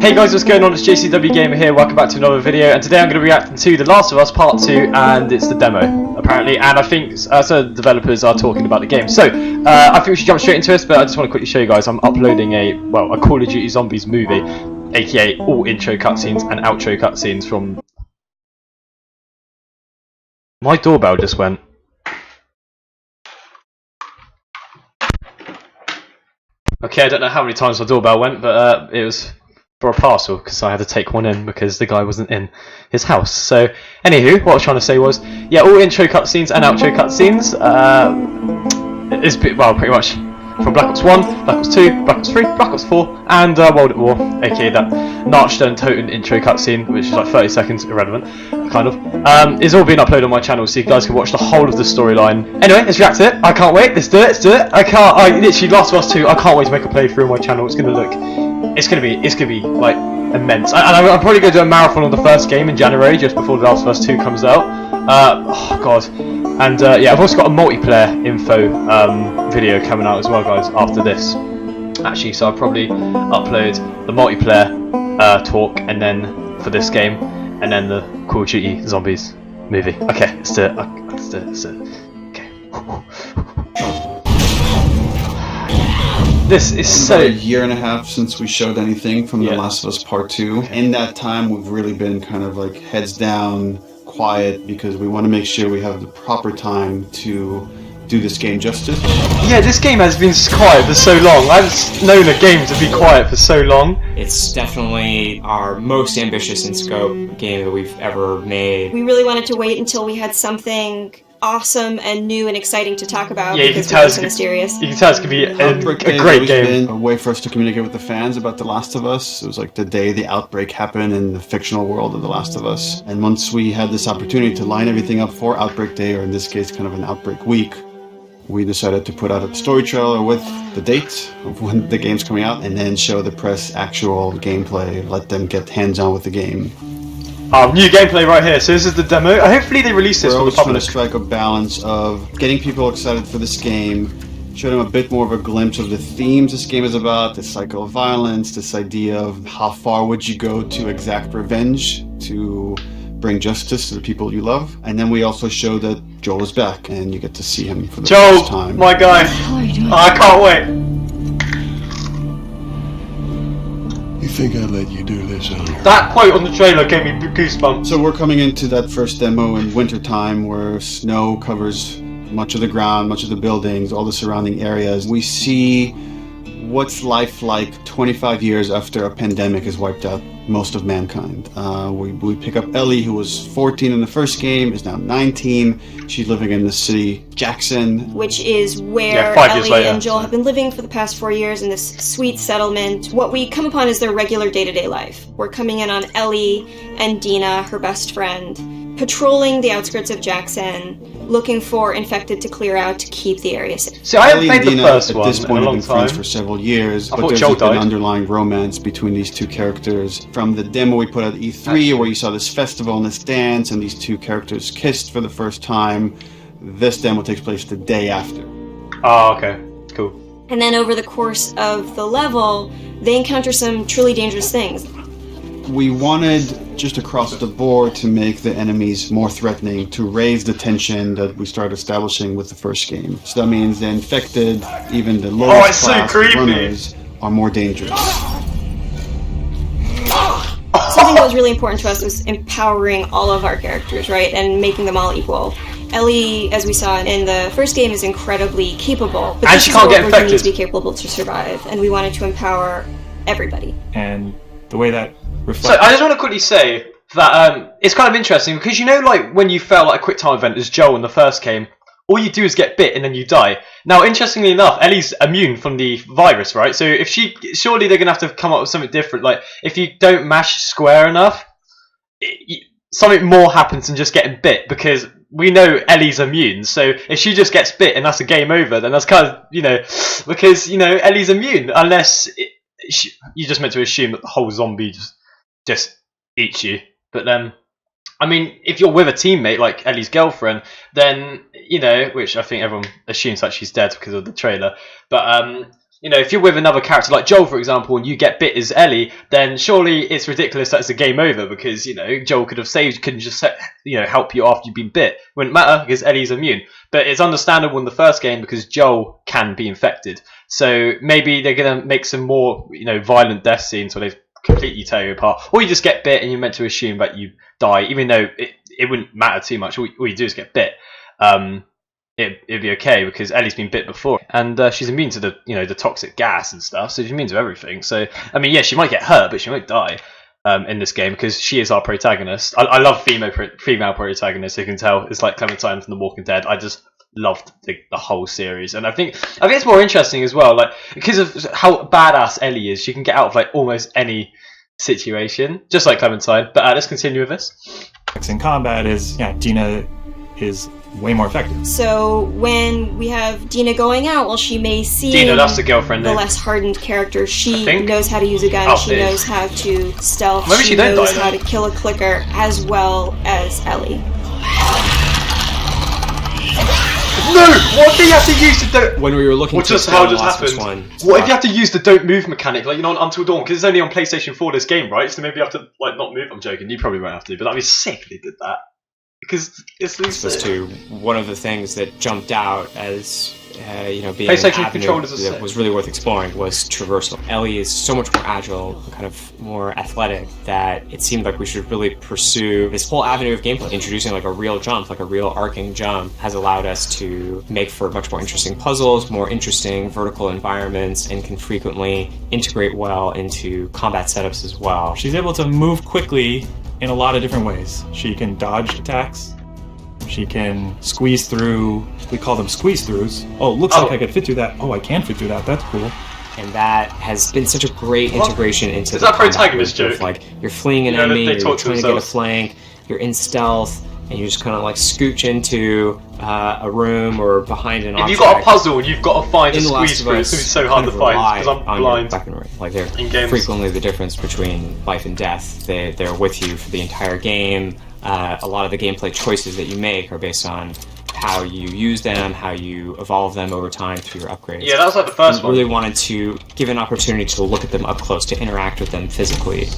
Hey guys, what's going on? It's JCWgamer here, welcome back to another video, and today I'm going to be reacting to The Last of Us Part 2, and it's the demo, apparently, and I think the developers are talking about the game. So, I think we should jump straight into this, but I just want to quickly show you guys, I'm uploading a Call of Duty Zombies movie, aka all intro cutscenes and outro cutscenes from... My doorbell just went. Okay, I don't know how many times my doorbell went, but it was for a parcel because I had to take one in because the guy wasn't in his house. So, anywho, what I was trying to say was, yeah, all intro cutscenes and outro cutscenes is pretty much from Black Ops 1, Black Ops 2, Black Ops 3, Black Ops 4, and World at War, aka that Nachstone Toten intro cutscene, which is like 30 seconds, irrelevant, kind of, is all being uploaded on my channel, so you guys can watch the whole of the storyline. Anyway, let's react to it. I can't wait. Let's do it. Let's do it. I literally, Last of Us 2. I can't wait to make a playthrough on my channel. It's gonna be like immense. And I'm probably gonna do a marathon of the first game in January, just before The Last of Us 2 comes out. Oh god. And yeah, I've also got a multiplayer info video coming out as well, guys, after this. Actually, so I'll probably upload the multiplayer talk, and then for this game, and then the Call of Duty Zombies movie. Okay, let's do it. Let's do it. Let's do it. Okay. This is so... a year and a half since we showed anything from The Last of Us Part 2. In that time, we've really been kind of like heads down, quiet, because we want to make sure we have the proper time to do this game justice. Yeah, this game has been quiet for so long. I've known a game to be quiet for so long. It's definitely our most ambitious in scope game that we've ever made. We really wanted to wait until we had something awesome and new and exciting to talk about, yeah, because we're so mysterious. You can tell it's going to be a great game. A way for us to communicate with the fans about The Last of Us. It was like the day the outbreak happened in the fictional world of The Last of Us. And once we had this opportunity to line everything up for Outbreak Day, or in this case kind of an Outbreak Week, we decided to put out a story trailer with the date of when the game's coming out, and then show the press actual gameplay, let them get hands-on with the game. New gameplay right here. So this is the demo. Hopefully they release this for the public. We're always trying to strike a balance of getting people excited for this game, show them a bit more of a glimpse of the themes this game is about, this cycle of violence, this idea of how far would you go to exact revenge to bring justice to the people you love. And then we also show that Joel is back and you get to see him for the first time. Joel, my guy. I can't wait. You think I'd let you do this, huh? That quote on the trailer gave me goosebumps. So we're coming into that first demo in wintertime where snow covers much of the ground, much of the buildings, all the surrounding areas. We see what's life like 25 years after a pandemic has wiped out most of mankind. We pick up Ellie, who was 14 in the first game, is now 19. She's living in the city Jackson, which is where Ellie and Joel have been living for the past 4 years in this sweet settlement. What we come upon is their regular day-to-day life. We're coming in on Ellie and Dina, her best friend, patrolling the outskirts of Jackson, looking for infected to clear out to keep the area safe. So I haven't played the first one at this point in a long have been time. Friends for several years, I but thought there's Joel an underlying romance between these two characters. From the demo we put at E3, where you saw this festival and this dance, and these two characters kissed for the first time, this demo takes place the day after. Oh, okay. Cool. And then over the course of the level, they encounter some truly dangerous things. We wanted, just across the board, to make the enemies more threatening, to raise the tension that we started establishing with the first game. So that means the infected, even the lowest class runners, are more dangerous. Something that was really important to us was empowering all of our characters, right, and making them all equal. Ellie, as we saw in the first game, is incredibly capable, but she can't get infected. Needs to be capable to survive, and we wanted to empower everybody. And the way that reflects... So I just want to quickly say that it's kind of interesting because, you know, like when you fail like a quick time event as Joel in the first game, all you do is get bit and then you die. Now, interestingly enough, Ellie's immune from the virus, right? So if surely they're going to have to come up with something different. Like, if you don't mash square enough, something more happens than just getting bit, because we know Ellie's immune. So if she just gets bit and that's a game over, then that's kind of, you know, because, you know, Ellie's immune, unless you're just meant to assume that the whole zombie just eats you. But then, I mean, if you're with a teammate like Ellie's girlfriend, then, you know, which I think everyone assumes that she's dead because of the trailer. But you know, if you're with another character like Joel, for example, and you get bit as Ellie, then surely it's ridiculous that it's a game over because, you know, Joel could have saved, couldn't just, you know, help you after you've been bit. Wouldn't matter because Ellie's immune. But it's understandable in the first game because Joel can be infected. So maybe they're going to make some more, you know, violent death scenes where they completely tear you apart. Or you just get bit and you're meant to assume that you die, even though it wouldn't matter too much. All you do is get bit. It'd be okay because Ellie's been bit before, and she's immune to the, you know, the toxic gas and stuff. So she's immune to everything. So I mean, yeah, she might get hurt, but she won't die in this game because she is our protagonist. I love female protagonists. You can tell it's like Clementine from The Walking Dead. I just loved the whole series, and I think it's more interesting as well, like because of how badass Ellie is. She can get out of like almost any situation, just like Clementine. But let's continue with this. In combat is Dina is way more effective. So when we have Dina going out, well, she may see Dina, that's the girlfriend the name. less hardened character. She knows how to use a gun. She knows how to stealth. Maybe she knows how to kill a clicker as well as Ellie. No! What if you have to use the don't... When we were looking what just how just happened? What if you have to use the don't move mechanic, like, you know, on Until Dawn, because it's only on PlayStation 4 this game, right? So maybe you have to, like, not move. I'm joking, you probably won't have to, but that'd be sick if they did that. Because it's was to one of the things that jumped out as you know, being PlayStation an avenue controllers that was really worth exploring was traversal. Ellie is so much more agile, kind of more athletic, that it seemed like we should really pursue this whole avenue of gameplay. Introducing like a real jump, like a real arcing jump, has allowed us to make for much more interesting puzzles, more interesting vertical environments, and can frequently integrate well into combat setups as well. She's able to move quickly in a lot of different ways. She can dodge attacks. She can squeeze through, we call them squeeze-throughs. Oh, it looks like I could fit through that. Oh, I can fit through that. That's cool. And that has been such a great integration into the protagonist joke. Like, you're fleeing an enemy, you're trying to get a flank, you're in stealth, and you just kind of like scooch into a room or behind an object. If you've got a puzzle, you've got to find a squeeze through. It's going to be so hard to find because I'm blind. Like, they're frequently the difference between life and death. They're with you for the entire game. A lot of the gameplay choices that you make are based on how you use them, how you evolve them over time through your upgrades. Yeah, that was like the first one. I really wanted to give an opportunity to look at them up close, to interact with them physically.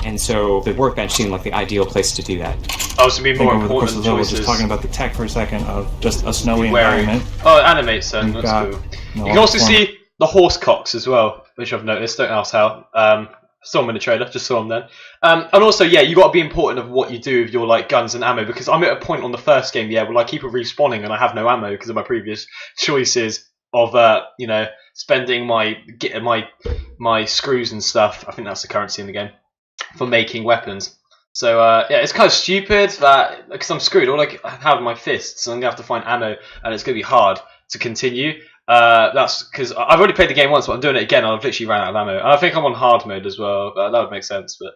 And so the workbench seemed like the ideal place to do that. Oh, so be more over the course important of the level, choices. just talking about the tech for a second of just a snowy environment. Oh, it animates then, that's cool. No, you can also see the horse cocks as well, which I've noticed, don't ask how. Saw them in the trailer, just saw them then. And also, yeah, you got to be important of what you do with your like guns and ammo, because I'm at a point on the first game, yeah, well, I keep respawning and I have no ammo because of my previous choices of, you know, spending my screws and stuff. I think that's the currency in the game for making weapons. So yeah, it's kind of stupid that because I'm screwed. All I have my fists, so I'm gonna have to find ammo, and it's gonna be hard to continue. That's because I've already played the game once, but I'm doing it again. I've literally ran out of ammo, and I think I'm on hard mode as well. That would make sense, but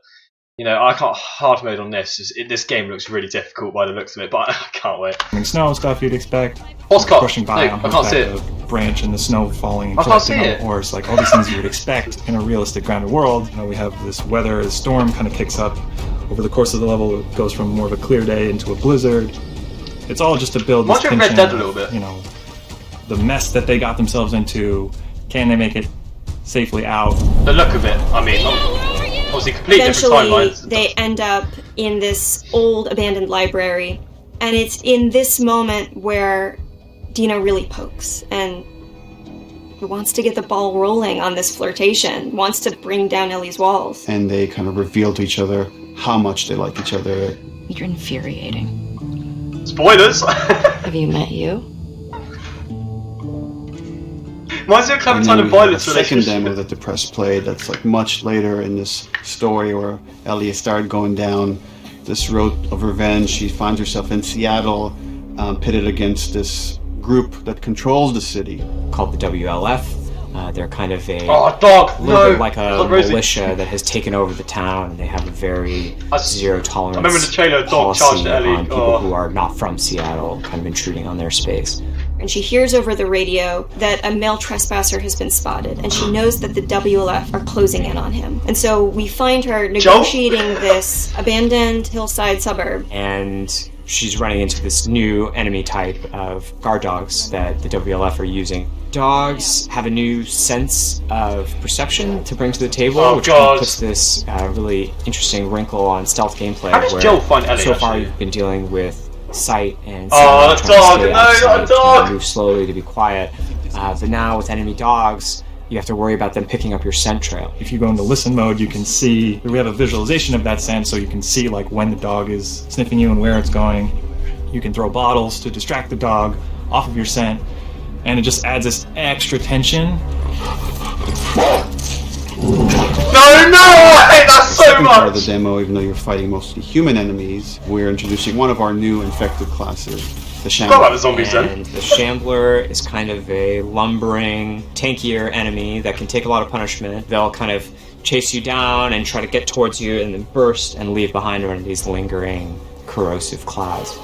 you know, I can't hard mode on this. This game looks really difficult by the looks of it, but I can't wait. I mean, snow stuff you'd expect. Horsecock. Pushing by on I can't see it. A branch and the snow falling and I can't collecting see on it. the horse, like all these things you would expect in a realistic grounded world. You know, we have this weather, the storm kind of kicks up over the course of the level. It goes from more of a clear day into a blizzard. It's all just to build this tension. Red Dead a little bit. You know, the mess that they got themselves into. Can they make it safely out? The look of it, I mean, obviously completely different Eventually, timelines. they end up in this old abandoned library, and it's in this moment where Dina really pokes and wants to get the ball rolling on this flirtation, wants to bring down Ellie's walls. And they kind of reveal to each other how much they like each other. You're infuriating. Spoilers! Have you met you? Mine's your Clementine and Violet's relationship. Second demo relationship. that the press played, that's like much later in this story where Ellie started going down this road of revenge. She finds herself in Seattle, pitted against this group that controls the city. Called the WLF. They're kind of a little bit like a militia that has taken over the town, and they have a very zero tolerance remember the trailer, dog policy charged Ellie. on people who are not from Seattle, kind of intruding on their space. And she hears over the radio that a male trespasser has been spotted, and she knows that the WLF are closing in on him. And so we find her negotiating this abandoned hillside suburb. And she's running into this new enemy type of guard dogs that the WLF are using. Dogs have a new sense of perception to bring to the table, which puts this really interesting wrinkle on stealth gameplay. How does Joel find Ellie, so far actually? you've been dealing with sight and dog! No, not dog! move slowly to be quiet. But now with enemy dogs, you have to worry about them picking up your scent trail. If you go into listen mode, you can see, we have a visualization of that scent, so you can see like when the dog is sniffing you and where it's going. You can throw bottles to distract the dog off of your scent, and it just adds this extra tension. No, I hate that so Second part of much! the demo, even though you're fighting mostly human enemies, we're introducing one of our new infected classes, the Forgot about the Shambler. zombies then. And the Shambler is kind of a lumbering, tankier enemy that can take a lot of punishment. They'll kind of chase you down and try to get towards you and then burst and leave behind one of these lingering, corrosive clouds.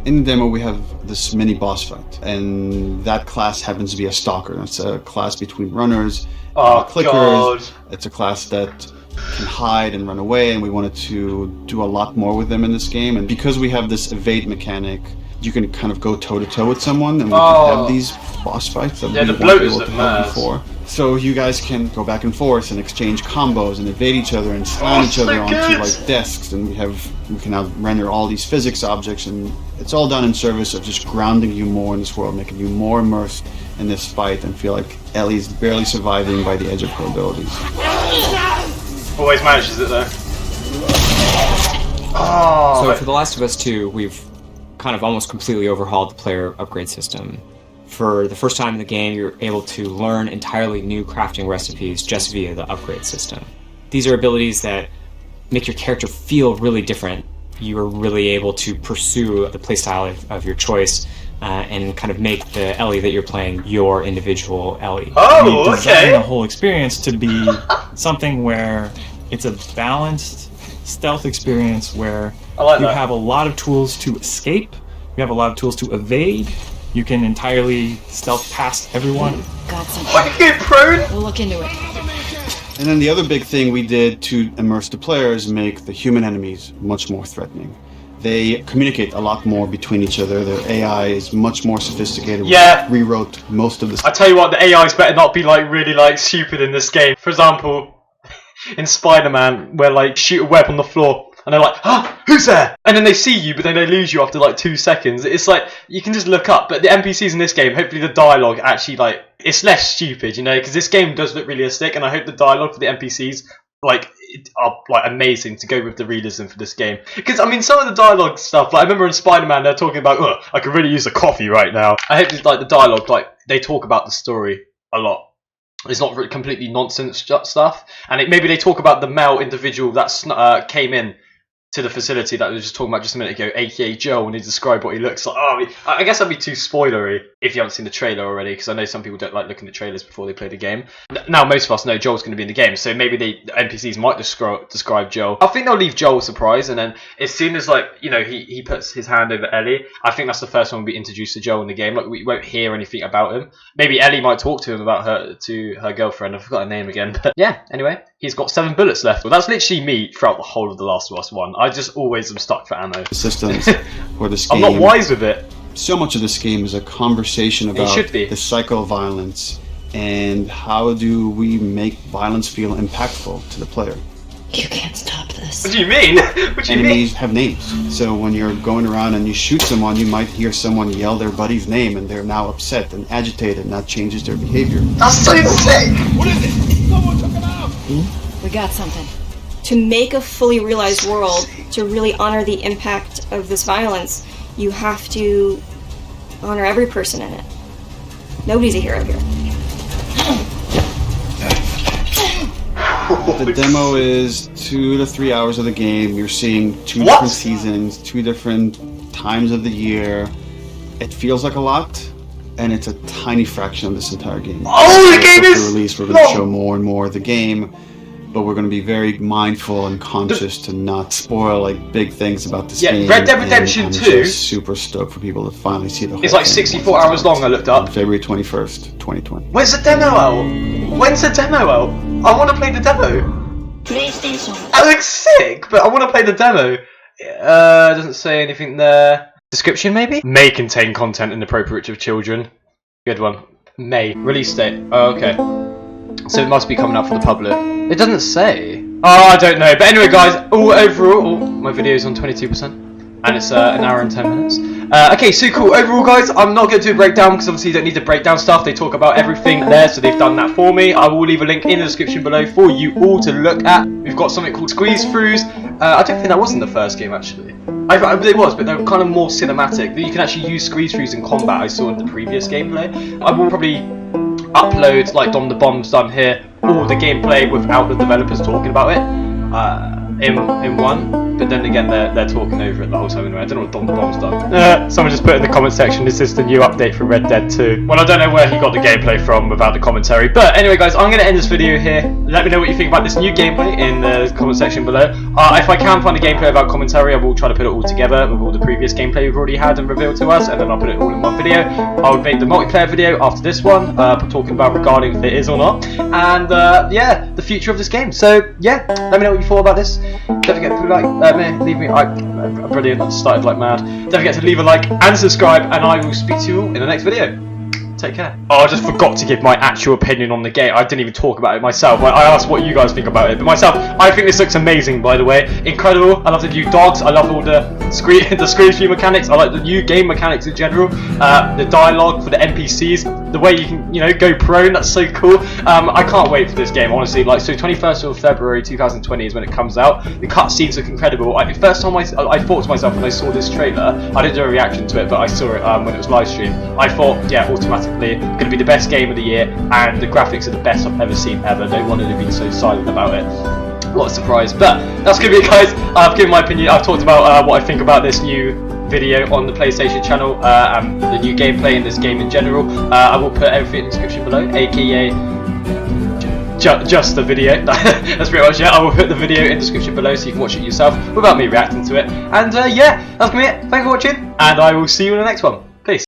In the demo, we have this mini boss fight, and that class happens to be a stalker. It's a class between runners and clickers. God. It's a class that can hide and run away, and we wanted to do a lot more with them in this game. And because we have this evade mechanic, you can kind of go toe-to-toe with someone, and we can have these boss fights that we the weren't bloaters able look to have mad. before. So you guys can go back and forth and exchange combos and evade each other and slam each other so onto good. like desks, and we can now render all these physics objects, and it's all done in service of just grounding you more in this world, making you more immersed in this fight and feel like Ellie's barely surviving by the edge of her abilities. Always manages it though. So for The Last of Us 2, we've kind of almost completely overhauled the player upgrade system. For the first time in the game, you're able to learn entirely new crafting recipes just via the upgrade system. These are abilities that make your character feel really different. You are really able to pursue the playstyle of your choice and kind of make the Ellie that you're playing your individual Ellie. Oh, We designed okay. the whole experience to be something where it's a balanced stealth experience where I like you that. have a lot of tools to escape, you have a lot of tools to evade, you can entirely stealth past everyone. Got something. Why you get prone? We'll look into it. And then the other big thing we did to immerse the player is make the human enemies much more threatening. They communicate a lot more between each other. Their AI is much more sophisticated. Yeah. We rewrote most of the I tell you what, the AIs better not be like really like stupid in this game. For example, in Spider-Man, where like shoot a web on the floor and they're like, "Ah, who's there?" And then they see you, but then they lose you after like 2 seconds. It's like you can just look up, but the NPCs in this game, hopefully the dialogue actually like it's less stupid, you know, because this game does look realistic, and I hope the dialogue for the NPCs like are like amazing to go with the realism for this game. Because I mean, some of the dialogue stuff, like I remember in Spider-Man, they're talking about, "Oh, I could really use a coffee right now." I hope like the dialogue, like they talk about the story a lot. It's not really completely nonsense stuff, and maybe they talk about the male individual that came in to the facility that we were just talking about just a minute ago, aka Joe, and he described what he looks like. Oh, I guess that'd be too spoilery if you haven't seen the trailer already, because I know some people don't like looking at trailers before they play the game. Now, most of us know Joel's going to be in the game, so maybe the NPCs might describe Joel. I think they'll leave Joel a surprise, and then as soon as, like, you know, he puts his hand over Ellie, I think that's the first one we'll be introduced to Joel in the game. Like, we won't hear anything about him. Maybe Ellie might talk to him about her girlfriend. I forgot her name again. But yeah, anyway, he's got 7 bullets left. Well, that's literally me throughout the whole of The Last of Us 1. I just always am stuck for ammo. systems for this I'm game. not wise with it. So much of this game is a conversation about should be. the cycle of violence and how do we make violence feel impactful to the player. You can't stop this. What do you mean? What do you mean? Enemies have names. So when you're going around and you shoot someone, you might hear someone yell their buddy's name and they're now upset and agitated, and that changes their behavior. That's so sick! We got something. To make a fully realized world, to really honor the impact of this violence, you have to honor every person in it. Nobody's a hero here. The demo is 2 to 3 hours of the game. You're seeing 2 What? different seasons, 2 different times of the year. It feels like a lot, and it's a tiny fraction of this entire game. Oh, the game After is release, we're going to long. show more and more of the game, but we're going to be very mindful and conscious to not spoil like big things about this Yeah, game. Red Dead and Redemption I'm 2 just super stoked for people to finally see the whole It's like thing 64 once it's hours out. long, I looked up. On February 21st, 2020. When's the demo out? When's the demo out? I want to play the demo. PlayStation. That looks sick, but I want to play the demo. Doesn't say anything there. Description maybe? May contain content inappropriate to children. Good one. May. Release date. Oh, okay. So it must be coming up for the public. It doesn't say. Oh, I don't know. But anyway, guys, overall, my video's on 22%. And it's an hour and 10 minutes. Okay, so cool. Overall, guys, I'm not going to do a breakdown because obviously you don't need to break down stuff. They talk about everything there, so they've done that for me. I will leave a link in the description below for you all to look at. We've got something called squeeze-throughs. I don't think that was in the first game, actually. It was, but they're kind of more cinematic. You can actually use squeeze-throughs in combat, I saw in the previous gameplay. I will probably upload, like Dom the Bomb's done here, all the gameplay without the developers talking about it. In one, but then again they're talking over it the whole time anyway. I don't know what Dom the Bomb's done. Someone just put in the comment section, is this the new update for Red Dead 2? Well, I don't know where he got the gameplay from without the commentary, but anyway guys, I'm going to end this video here. Let me know what you think about this new gameplay in the comment section below. If I can find a gameplay without commentary, I will try to put it all together with all the previous gameplay we've already had and revealed to us, and then I'll put it all in one video. I'll make the multiplayer video after this one, talking about regarding if it is or not, and yeah, the future of this game. So yeah, let me know what you thought about this. Don't forget to leave me. I'm brilliant. I started like mad. Don't forget to leave a like and subscribe, and I will speak to you all in the next video. Take care. Oh, I just forgot to give my actual opinion on the game. I didn't even talk about it myself. I asked what you guys think about it, but myself, I think this looks amazing. By the way, incredible. I love the new dogs. I love all the screen mechanics. I like the new game mechanics in general. The dialogue for the NPCs, the way you can go prone. That's so cool. I can't wait for this game. Honestly, like so, 21st of February 2020 is when it comes out. The cutscenes look incredible. First time I thought to myself when I saw this trailer, I didn't do a reaction to it, but I saw it when it was live streamed. I thought, yeah, automatically going to be the best game of the year, and the graphics are the best I've ever seen ever. No wonder they've been so silent about it. What a surprise. But that's going to be it, guys. I've given my opinion. I've talked about what I think about this new video on the PlayStation channel and the new gameplay in this game in general. I will put everything in the description below, aka just the video. That's pretty much it. I will put the video in the description below so you can watch it yourself without me reacting to it. And yeah, that's going to be it. Thanks for watching, and I will see you in the next one.